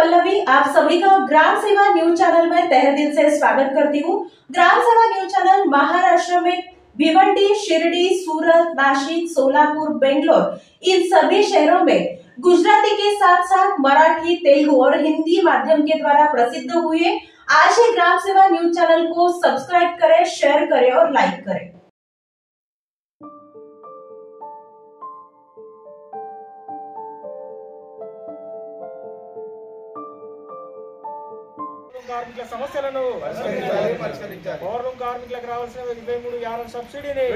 पल्लवी आप सभी का ग्राम सेवा न्यूज चैनल में तहे दिल से स्वागत करती हूँ। ग्राम सेवा न्यूज चैनल महाराष्ट्र में भिवंडी, शिरडी, सूरत, नासिक, सोलापुर, बेंगलोर इन सभी शहरों में गुजराती के साथ साथ मराठी, तेलुगु और हिंदी माध्यम के द्वारा प्रसिद्ध हुए। आज ही ग्राम सेवा न्यूज चैनल को सब्सक्राइब करें, शेयर करें और लाइक करें। కార్మికుల సమస్యలను పవర్లూమ్ కార్మికులకు రావాల్సిన 23 యార్డ్ సబ్సిడీని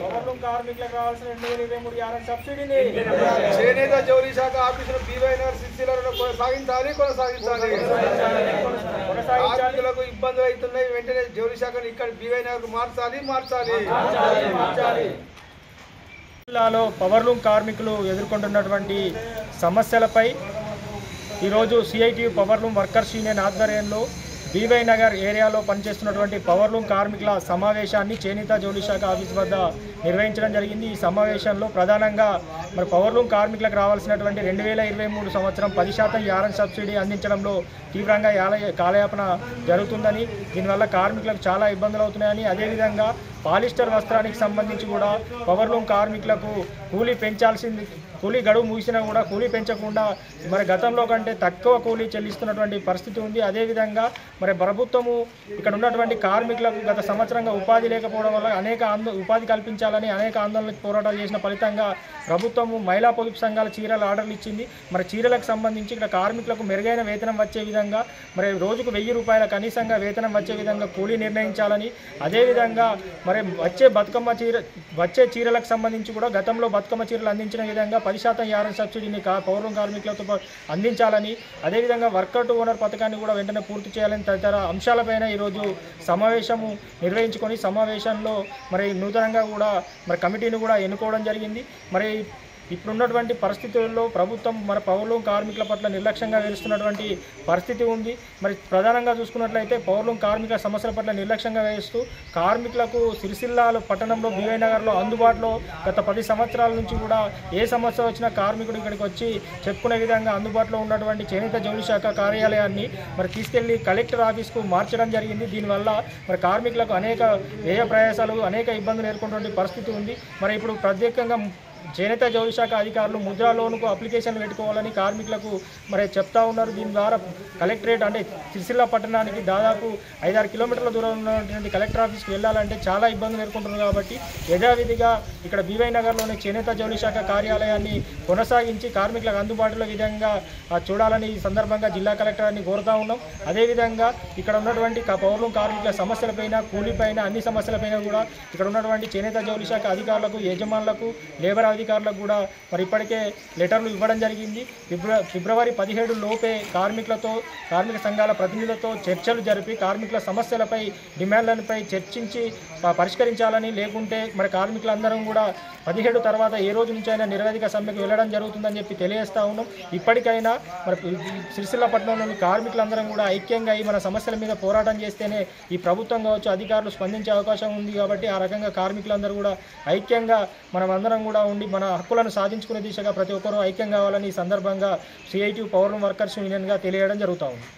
పవర్లూమ్ కార్మికులకు రావాల్సిన 2023 యార్డ్ సబ్సిడీని చేనేత జౌళి శాఖ ఆఫీసులు బీవైనగర్ సిరిసిల్లలో కొనసాగించాలి. కార్మికులకు ఇబ్బందులు అవుతున్నాయి. వెంటనే జౌళి శాఖను ఇక్కడ బీవైనగర్ మార్చాలి. జిల్లాలో పవర్లూమ్ కార్మికులు ఎదుర్కొంటున్నటువంటి సమస్యలపై ఈరోజు సిఐటియు పవర్లూమ్ వర్కర్స్ యూనియన్ ఆధ్వర్యంలో బీవై నగర్ ఏరియాలో పనిచేస్తున్నటువంటి పవర్లూమ్ కార్మికుల సమావేశాన్ని చేనేత జౌళి శాఖ ఆఫీస్ వద్ద నిర్వహించడం జరిగింది. ఈ సమావేశంలో ప్రధానంగా మరి పవర్లూమ్ కార్మికులకు రావాల్సినటువంటి 2023 సంవత్సరం 10% యారన్ సబ్సిడీ అందించడంలో తీవ్రంగా కాలయాపన జరుగుతుందని, దీనివల్ల కార్మికులకు చాలా ఇబ్బందులు అవుతున్నాయని, అదేవిధంగా పాలిస్టర్ వస్త్రానికి సంబంధించి కూడా పవర్లూమ్ కార్మికులకు కూలీ గడువు ముగిసినా కూడా కూలీ పెంచకుండా మరి గతంలో కంటే తక్కువ కూలీ చెల్లిస్తున్నటువంటి పరిస్థితి ఉంది. అదేవిధంగా మరి ప్రభుత్వము ఇక్కడ ఉన్నటువంటి కార్మికులకు గత సంవత్సరంగా ఉపాధి లేకపోవడం వల్ల ఉపాధి కల్పించాలని అనేక ఆందోళనలకు పోరాటాలు చేసిన ఫలితంగా ప్రభుత్వము మహిళా పొదుపు సంఘాల చీరల ఆర్డర్లు ఇచ్చింది. మరి చీరలకు సంబంధించి ఇక్కడ కార్మికులకు మెరుగైన వేతనం వచ్చే విధంగా మరి రోజుకు 1000 రూపాయల కనీసంగా వేతనం వచ్చే విధంగా కూలీ నిర్ణయించాలని, అదేవిధంగా మరి వచ్చే చీరలకు సంబంధించి కూడా గతంలో బతుకమ్మ చీరలు అందించిన విధంగా 10% యారన్ సబ్సిడీని పౌర కార్మికులతో అందించాలని, అదేవిధంగా వర్కర్ టు ఓనర్ పథకాన్ని కూడా వెంటనే పూర్తి చేయాలని తదితర అంశాలపైన ఈరోజు సమావేశము నిర్వహించుకొని సమావేశంలో మరి నూతనంగా కూడా మరి కమిటీని కూడా ఎన్నుకోవడం జరిగింది. మరి ఇప్పుడున్నటువంటి పరిస్థితుల్లో ప్రభుత్వం మరి పవర్లూమ్ కార్మికుల పట్ల నిర్లక్ష్యంగా వేస్తున్నటువంటి పరిస్థితి ఉంది. మరి ప్రధానంగా చూసుకున్నట్లయితే పవర్లూమ్ కార్మికుల సమస్యల పట్ల నిర్లక్ష్యంగా వేస్తూ కార్మికులకు సిరిసిల్లాలో పట్టణంలో బీవై నగర్లో అందుబాటులో గత 10 సంవత్సరాల నుంచి కూడా ఏ సమస్య వచ్చినా కార్మికుడు ఇక్కడికి వచ్చి చెప్పుకునే విధంగా అందుబాటులో ఉన్నటువంటి చేనేత జౌళి శాఖ కార్యాలయాన్ని మరి తీసుకెళ్లి కలెక్టర్ ఆఫీస్కు మార్చడం జరిగింది. దీనివల్ల మరి కార్మికులకు అనేక వ్యయ ప్రయాసాలు అనేక ఇబ్బందులు ఎదుర్కొన్నటువంటి పరిస్థితి ఉంది. మరి ఇప్పుడు ప్రత్యేకంగా చేనేత జౌళి శాఖ అధికారులు ముద్రా లోనుకు అప్లికేషన్లు పెట్టుకోవాలని కార్మికులకు మరి చెప్తా ఉన్నారు. దీని ద్వారా కలెక్టరేట్ అంటే సిరిసిల్ల పట్టణానికి దాదాపు 5-6 కిలోమీటర్ల దూరం ఉన్నటువంటి కలెక్టర్ ఆఫీస్కి వెళ్ళాలంటే చాలా ఇబ్బందులు ఎదుర్కొంటున్నారు. కాబట్టి యథావిధిగా ఇక్కడ బీవై నగర్లోని చేనేత జౌళి శాఖ కార్యాలయాన్ని కొనసాగించి కార్మికులకు అందుబాటులో విధంగా చూడాలని ఈ సందర్భంగా జిల్లా కలెక్టర్ని కోరుతా ఉన్నాం. అదేవిధంగా ఇక్కడ ఉన్నటువంటి పౌరులు కార్మికుల సమస్యలపైన, కూలీపైన, అన్ని సమస్యలపైన కూడా ఇక్కడ ఉన్నటువంటి చేనేత జౌళి శాఖ అధికారులకు, యజమానులకు, లేబర్ అధికారులకు కూడా మరి ఇప్పటికే లెటర్లు ఇవ్వడం జరిగింది. ఫిబ్రవరి 17 లోపే కార్మిక సంఘాల ప్రతినిధులతో చర్చలు జరిపి కార్మికుల సమస్యలపై, డిమాండ్లపై చర్చించి పరిష్కరించాలని, లేకుంటే మరి కార్మికులందరం కూడా 17 తర్వాత ఏ రోజు నుంచి అయినా నిరవధిక సమ్మెకు వెళ్ళడం జరుగుతుందని చెప్పి తెలియజేస్తూ ఉన్నాం. ఇప్పటికైనా మరి సిరిసిల్ల పట్టణంలోని కార్మికులందరం కూడా ఐక్యంగా మన సమస్యల మీద పోరాటం చేస్తేనే ఈ ప్రభుత్వం కావచ్చు, అధికారులు స్పందించే అవకాశం ఉంది. కాబట్టి ఆ రకంగా కార్మికులందరూ కూడా ఐక్యంగా మనమందరం కూడా ఉండి మన హక్కులను సాధించుకునే దిశగా ప్రతి ఒక్కరూ ఐక్యం కావాలని ఈ సందర్భంగా సిఐటియు పవర్లూమ్ వర్కర్స్ యూనియన్గా తెలియడం జరుగుతూ ఉంది.